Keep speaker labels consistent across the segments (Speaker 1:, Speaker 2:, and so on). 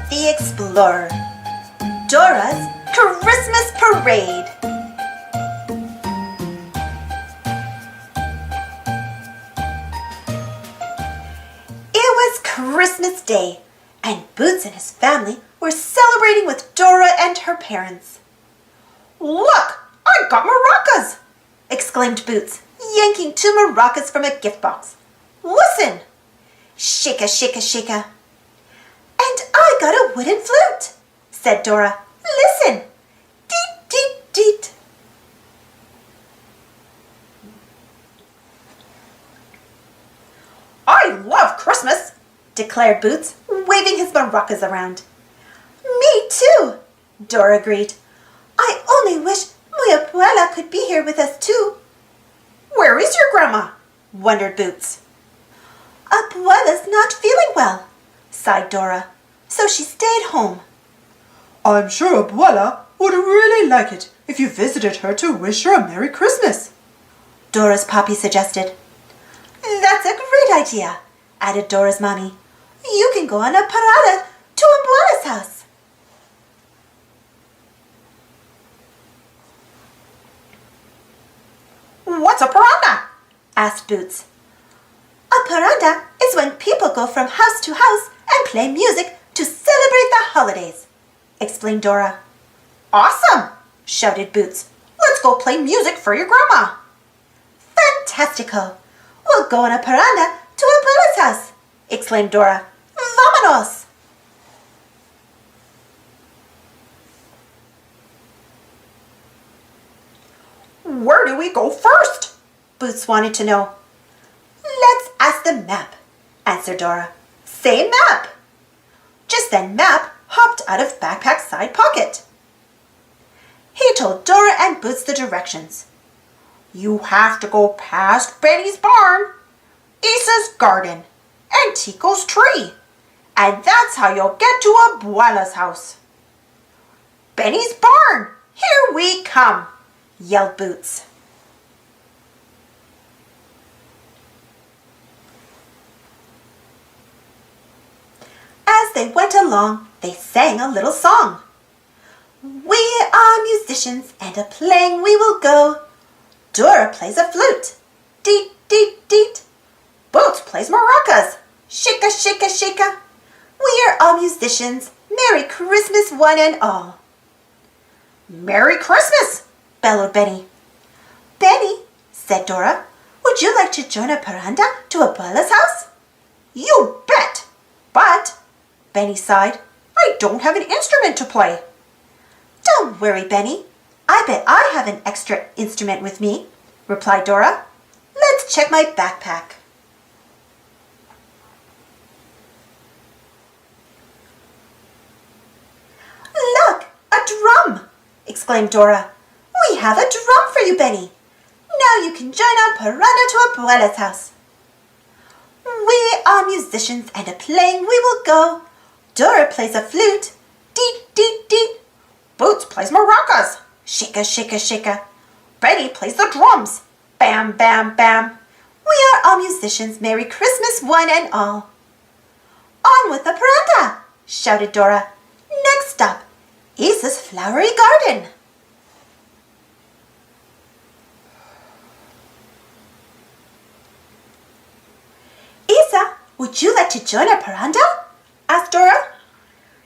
Speaker 1: the Explorer. Dora's Christmas Parade. It was Christmas Day, and Boots and his family were celebrating with Dora and her parents. "Look, I got maracas!" exclaimed Boots, yanking 2 maracas from a gift box. "Listen! Shika, shika, shika." "And I got a wooden flute," said Dora. "Listen! Deet, deet, deet." "I love Christmas," declared Boots, waving his maracas around. "Me too," Dora agreed. "I only wish my abuela could be here with us too." "Where is your grandma?" wondered Boots. "Abuela's not feeling well," sighed Dora, "so she stayed home."
Speaker 2: "I'm sure Abuela would really like it if you visited her to wish her a Merry Christmas,"
Speaker 1: Dora's Poppy suggested. "That's a great idea," added Dora's Mommy. "You can go on a parada to Abuela's house."
Speaker 3: "What's a parada?"
Speaker 1: asked Boots. "A parada is when people go from house to house and play music to celebrate the holidays," explained Dora.
Speaker 3: "Awesome!" shouted Boots. "Let's go play music for your grandma."
Speaker 1: "Fantastico! We'll go on a parada to Abuela's house," exclaimed Dora. "Vámonos!"
Speaker 3: "Where do we go first?"
Speaker 1: Boots wanted to know. "Let's ask the map," answered Dora. "Say map." Just then Map hopped out of backpack's side pocket. He told Dora and Boots the directions.
Speaker 3: "You have to go past Benny's barn, Isa's garden, and Tico's tree, and that's how you'll get to Abuela's house." "Benny's barn! Here we come!" yelled Boots. As they went along, they sang a little song. "We are musicians, and a-playing we will go. Dora plays a flute. Deet, deet, deet. Boots plays maracas.
Speaker 1: Shika, shika, shika. We are all musicians. Merry Christmas, one and all."
Speaker 3: "Merry Christmas!"
Speaker 1: bellowed Benny. "Benny," said Dora, "would you like to join a paranda to Abuela's house?"
Speaker 3: "You bet! But,"
Speaker 1: Benny sighed,
Speaker 3: "I don't have an instrument to play."
Speaker 1: "Don't worry, Benny. I bet I have an extra instrument with me," replied Dora. "Let's check my backpack." "Look, a drum!" exclaimed Dora. "We have a drum for you, Benny. Now you can join our parada to Abuela's house. We are musicians, and a-playing we will go. Dora plays a flute. Deet, deet, deet.
Speaker 3: Boots plays maracas.
Speaker 1: Shika, shika, shika.
Speaker 3: Benny plays the drums. Bam, bam, bam.
Speaker 1: We are all musicians. Merry Christmas, one and all." "On with the parada!" shouted Dora. "Next stop, Isa's flowery garden." "Isa, would you like to join our paranda?" asked Dora.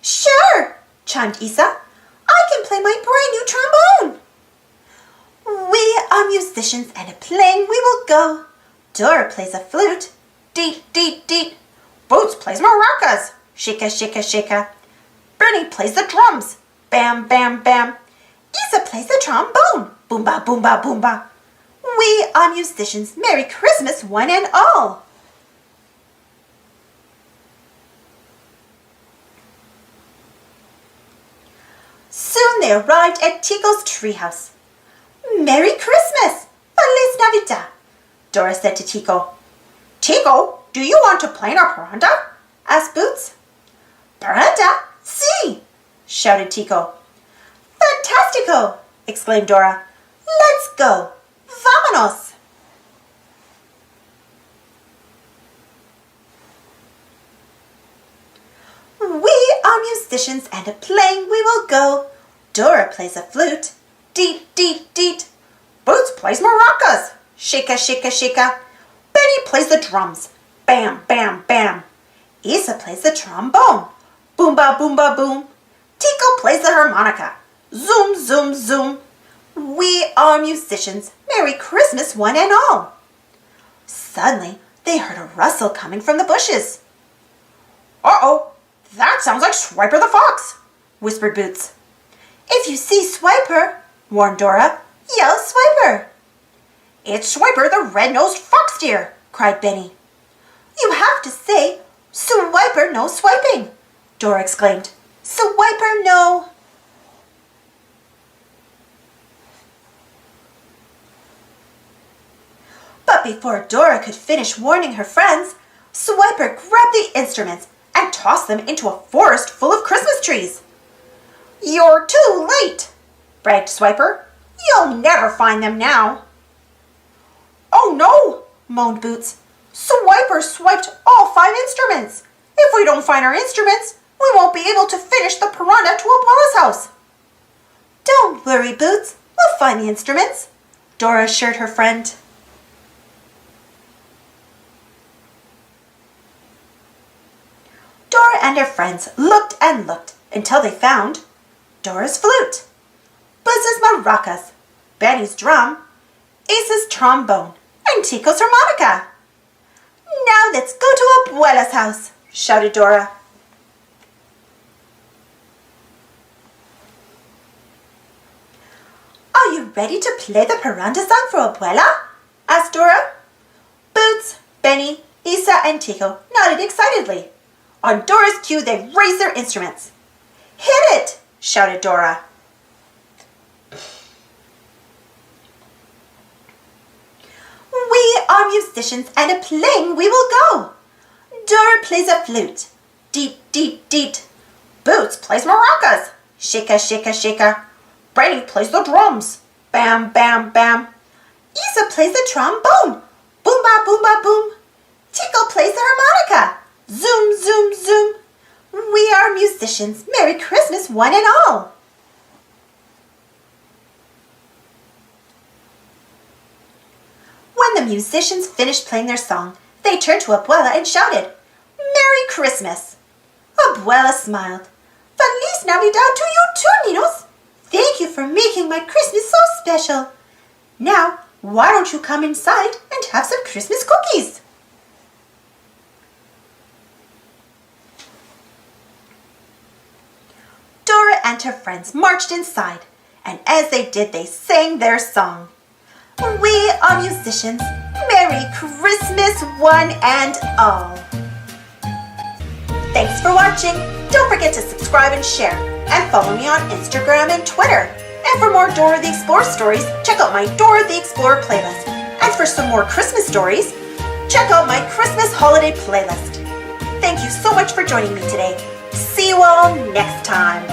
Speaker 1: "Sure," chimed Isa. "I can play my brand new trombone." "We are musicians, and a-playing we will go. Dora plays a flute. Deet, deet, deet.
Speaker 3: Boots plays maracas.
Speaker 1: Shika, shika, shika.
Speaker 3: Benny plays the drums. Bam, bam, bam.
Speaker 1: Isa plays the trombone. Boomba, boomba, boomba. We are musicians. Merry Christmas, one and all." Soon they arrived at Tico's treehouse. "Merry Christmas! Feliz Navidad!" Dora said to Tico.
Speaker 3: "Tico, do you want to play in our paranda?"
Speaker 1: asked Boots.
Speaker 3: "Paranda?
Speaker 1: Sí!" shouted Tico. "Fantastico!" exclaimed Dora. "Let's go! Vámonos!" We are musicians. musicians, and a-playing we will go. Dora plays a flute. Deet, deet, deet.
Speaker 3: Boots plays maracas. Shika, shika, shika. Benny plays the drums. Bam, bam, bam.
Speaker 1: Isa plays the trombone.
Speaker 3: Boomba, boomba, boom. Tico plays the harmonica. Zoom, zoom, zoom.
Speaker 1: We are musicians. Merry Christmas, one and all. Suddenly, they heard a rustle coming from the bushes.
Speaker 3: Uh-oh, that sounds like Swiper the Fox, whispered Boots.
Speaker 1: If you see Swiper, warned Dora, yell Swiper.
Speaker 3: It's Swiper the red-nosed fox deer, cried Benny.
Speaker 1: You have to say, Swiper no swiping, Dora exclaimed. Swiper no. But before Dora could finish warning her friends, Swiper grabbed the instruments and tossed them into a forest full of Christmas trees.
Speaker 3: You're too late, bragged Swiper. You'll never find them now. Oh no, moaned Boots. Swiper swiped all 5 instruments. If we don't find our instruments, we won't be able to finish the piranha to Abuela's house.
Speaker 1: Don't worry, Boots. We'll find the instruments, Dora assured her friend. Dora and her friends looked and looked until they found Dora's flute, Buzz's maracas, Benny's drum, Ace's trombone, and Tico's harmonica. Now let's go to Abuela's house, shouted Dora. Are you ready to play the piranha song for Abuela? Asked Dora. Boots, Benny, Isa, and Tico nodded excitedly. On Dora's cue, they raised their instruments. Hit it, shouted Dora. We are musicians, and a-playing we will go. Dora plays a flute. Deet, deet, deet.
Speaker 3: Boots plays maracas.
Speaker 1: Shika, shika, shika.
Speaker 3: Benny plays the drums. Bam, bam, bam.
Speaker 1: Isa plays the trombone. Boomba, boomba, boom. Tico plays the harmonica. Zoom, zoom, zoom. We are musicians. Merry Christmas, one and all. When the musicians finished playing their song, they turned to Abuela and shouted, Merry Christmas! Abuela smiled. Feliz Navidad to you too, Ninos! Thank you for making my Christmas so special. Now, why don't you come inside and have some Christmas cookies? Dora and her friends marched inside, and as they did, they sang their song. We are musicians. Merry Christmas, one and all. Thanks for watching. Don't forget to subscribe and share, and follow me on Instagram and Twitter. And for more Dora the Explorer stories, check out my Dora the Explorer playlist. And for some more Christmas stories, check out my Christmas holiday playlist. Thank you so much for joining me today. See you all next time.